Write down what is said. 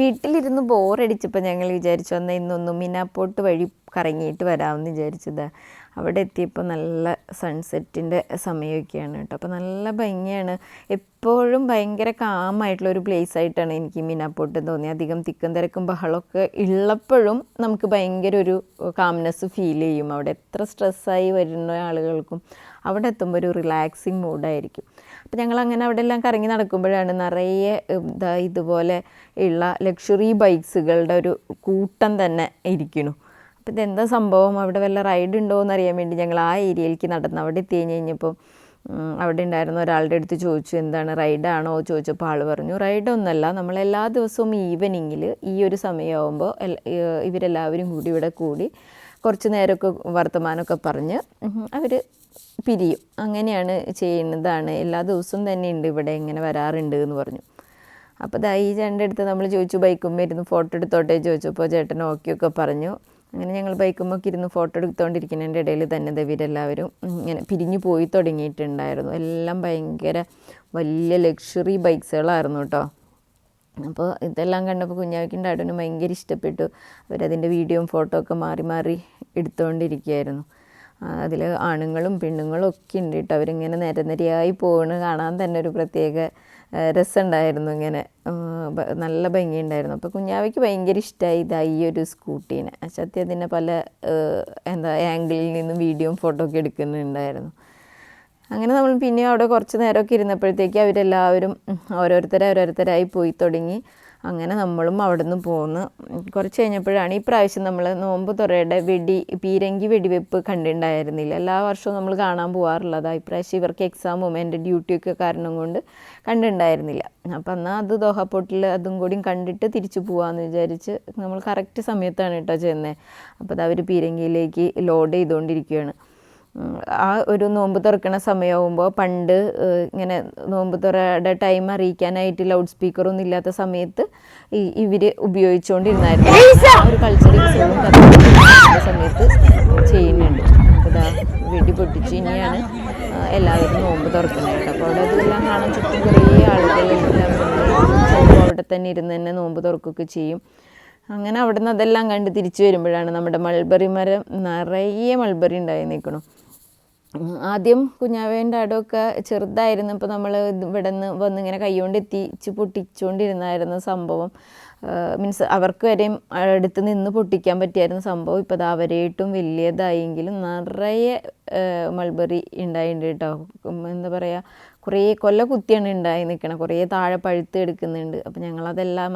വീട്ടിലിരുന്ന് ബോറടിച്ചപ്പോൾ ഞങ്ങൾ വിചാരിച്ചു എന്നാൽ ഇന്നൊന്ന് മിനാപ്പോട്ട് വഴി കറങ്ങിയിട്ട് വരാമെന്ന് വിചാരിച്ചത്. അവിടെ എത്തിയപ്പോൾ നല്ല സൺസെറ്റിൻ്റെ സമയമൊക്കെയാണ് കേട്ടോ. അപ്പോൾ നല്ല ഭംഗിയാണ്. എപ്പോഴും ഭയങ്കര കാമായിട്ടുള്ളൊരു പ്ലേസ് ആയിട്ടാണ് എനിക്ക് മിനാപ്പോട്ട് തോന്നിയത്. അധികം തിക്കും തിരക്കും ബഹളമൊക്കെ ഉള്ളപ്പോഴും നമുക്ക് ഭയങ്കര ഒരു കാംനെസ് ഫീൽ ചെയ്യും. അവിടെ എത്ര സ്ട്രെസ്സായി വരുന്ന ആളുകൾക്കും അവിടെ എത്തുമ്പോൾ ഒരു റിലാക്സിങ് മൂഡായിരിക്കും. അപ്പോൾ ഞങ്ങളങ്ങനെ അവിടെ എല്ലാം കറങ്ങി നടക്കുമ്പോഴാണ് നിറയെ ഇതുപോലെ ഉള്ള ലക്ഷറി ബൈക്സുകളുടെ ഒരു കൂട്ടം തന്നെ ഇരിക്കുന്നു. അപ്പോൾ ഇതെന്താ സംഭവം, അവിടെ വല്ല റൈഡ് ഉണ്ടോ എന്നറിയാൻ വേണ്ടി ഞങ്ങൾ ആ ഏരിയയിലേക്ക് നടന്നു. അവിടെ എത്തി കഴിഞ്ഞപ്പോൾ അവിടെ ഉണ്ടായിരുന്ന ഒരാളുടെ അടുത്ത് ചോദിച്ചു എന്താണ് റൈഡാണോ ചോദിച്ചപ്പോൾ ആൾ പറഞ്ഞു റൈഡൊന്നുമല്ല, നമ്മളെല്ലാ ദിവസവും ഈവനിങ്ങിൽ ഈ ഒരു സമയമാകുമ്പോൾ ഇവരെല്ലാവരും കൂടി ഇവിടെ കൂടി കുറച്ച് നേരമൊക്കെ വർത്തമാനമൊക്കെ പറഞ്ഞ് അവർ പിരിയും. അങ്ങനെയാണ് ചെയ്യുന്നതാണ്, എല്ലാ ദിവസവും തന്നെ ഉണ്ട് ഇവിടെ, ഇങ്ങനെ വരാറുണ്ട് എന്ന് പറഞ്ഞു. അപ്പോൾ ഈ ചേട്ടൻ്റെ അടുത്ത് നമ്മൾ ചോദിച്ചു ബൈക്കുമ്പോൾ ഇരുന്ന് ഫോട്ടോ എടുത്തോട്ടെ ചോദിച്ചപ്പോൾ ചേട്ടൻ ഓക്കെയൊക്കെ പറഞ്ഞു. അങ്ങനെ ഞങ്ങൾ ബൈക്കുമ്പോൾ ഇരുന്ന് ഫോട്ടോ എടുത്തുകൊണ്ടിരിക്കുന്നതിൻ്റെ ഇടയിൽ തന്നെ ഇവരെല്ലാവരും ഇങ്ങനെ പിരിഞ്ഞു പോയി തുടങ്ങിയിട്ടുണ്ടായിരുന്നു. എല്ലാം ഭയങ്കര വലിയ ലക്ഷറി ബൈക്സുകളായിരുന്നു കേട്ടോ. അപ്പോൾ ഇതെല്ലാം കണ്ടപ്പോൾ കുഞ്ഞാവയ്ക്കും ഡാഡിനും ഭയങ്കര ഇഷ്ടപ്പെട്ടു. അവരതിൻ്റെ വീഡിയോയും ഫോട്ടോ ഒക്കെ മാറി മാറി എടുത്തുകൊണ്ടിരിക്കുകയായിരുന്നു. അതിൽ ആണുങ്ങളും പെണ്ണുങ്ങളും ഒക്കെ ഉണ്ട് കേട്ടോ. അവരിങ്ങനെ നിരനിരയായി പോകുന്നത് കാണാൻ തന്നെ ഒരു പ്രത്യേക രസമുണ്ടായിരുന്നു. ഇങ്ങനെ നല്ല ഭംഗിയുണ്ടായിരുന്നു. അപ്പോൾ കുഞ്ഞാവയ്ക്ക് ഭയങ്കര ഇഷ്ടമായി ഈ ഒരു സ്കൂട്ടീനെ. സത്യം അതിനെ പല ആംഗിളിൽ നിന്നും വീഡിയോയും ഫോട്ടോ ഒക്കെ എടുക്കുന്നുണ്ടായിരുന്നു. അങ്ങനെ നമ്മൾ പിന്നെയും അവിടെ കുറച്ച് നേരമൊക്കെ ഇരുന്നപ്പോഴത്തേക്ക് അവരെല്ലാവരും ഓരോരുത്തരായി പോയി തുടങ്ങി. അങ്ങനെ നമ്മളും അവിടെ നിന്ന് പോന്ന് കുറച്ച് കഴിഞ്ഞപ്പോഴാണ് ഈ പ്രാവശ്യം നമ്മൾ നോമ്പ് തുറയുടെ പീരങ്കി വെടിവെപ്പ് കണ്ടിട്ടുണ്ടായിരുന്നില്ല. എല്ലാ വർഷവും നമ്മൾ കാണാൻ പോകാറുള്ളതാണ്. ഇപ്രാവശ്യം ഇവർക്ക് എക്സാമും എൻ്റെ ഡ്യൂട്ടിയൊക്കെ കാരണം കൊണ്ട് കണ്ടിട്ടുണ്ടായിരുന്നില്ല. അപ്പം എന്നാൽ അത് ദോഹ പോർട്ടിൽ അതും കൂടി കണ്ടിട്ട് തിരിച്ചു പോകാമെന്ന് വിചാരിച്ച് നമ്മൾ കറക്റ്റ് സമയത്താണ് കേട്ടോ ചെന്നത്. അപ്പോൾ അത് അവർ പീരങ്കിയിലേക്ക് ലോഡ് ചെയ്തുകൊണ്ടിരിക്കുകയാണ്. ആ ഒരു നോമ്പ് തുറക്കണ സമയമാകുമ്പോൾ പണ്ട് ഇങ്ങനെ നോമ്പ് തുറയുടെ ടൈം അറിയിക്കാനായിട്ട് ലൗഡ് സ്പീക്കറൊന്നും ഇല്ലാത്ത സമയത്ത് ഇവർ ഉപയോഗിച്ചുകൊണ്ടിരുന്നായിരുന്നു. ആ ഒരു കൾച്ചറൽ സമയത്ത് ചെയ്യുന്നുണ്ട്. അപ്പോൾ വെടി പൊട്ടിച്ച് ഇനിയാണ് എല്ലാവരും നോമ്പ് തുറക്കുന്നത്. അപ്പോൾ അവിടെ അതെല്ലാം കാണാൻ ചുറ്റും കുറേ ആളുകളെല്ലാം ചിലപ്പോൾ അവിടെ തന്നെ ഇരുന്ന് തന്നെ നോമ്പ് തുറക്കുകയൊക്കെ ചെയ്യും. അങ്ങനെ അവിടെ നിന്ന് അതെല്ലാം കണ്ട് തിരിച്ചു വരുമ്പോഴാണ് നമ്മുടെ മൾബറി മരം നിറയെ മൾബറി ഉണ്ടായി നിൽക്കണം. ആദ്യം കുഞ്ഞാവേൻ്റെ അടമൊക്കെ ചെറുതായിരുന്നു. ഇപ്പോൾ നമ്മൾ ഇവിടെ നിന്ന് വന്നിങ്ങനെ കൈകൊണ്ട് എത്തിച്ച് പൊട്ടിച്ചുകൊണ്ടിരുന്നായിരുന്ന സംഭവം, മീൻസ് അവർക്ക് വരെയും അടുത്ത് നിന്ന് പൊട്ടിക്കാൻ പറ്റിയായിരുന്ന സംഭവം ഇപ്പോൾ അത് അവരെയിട്ടും വലിയതായെങ്കിലും നിറയെ മൾബറി ഉണ്ടായിട്ടുണ്ട് കേട്ടോ. എന്താ പറയുക, കുറേ കൊല്ല കുത്തിയാണ് ഉണ്ടായി നിൽക്കണം, കുറേ താഴെ പഴുത്ത് എടുക്കുന്നുണ്ട്. അപ്പോൾ ഞങ്ങളതെല്ലാം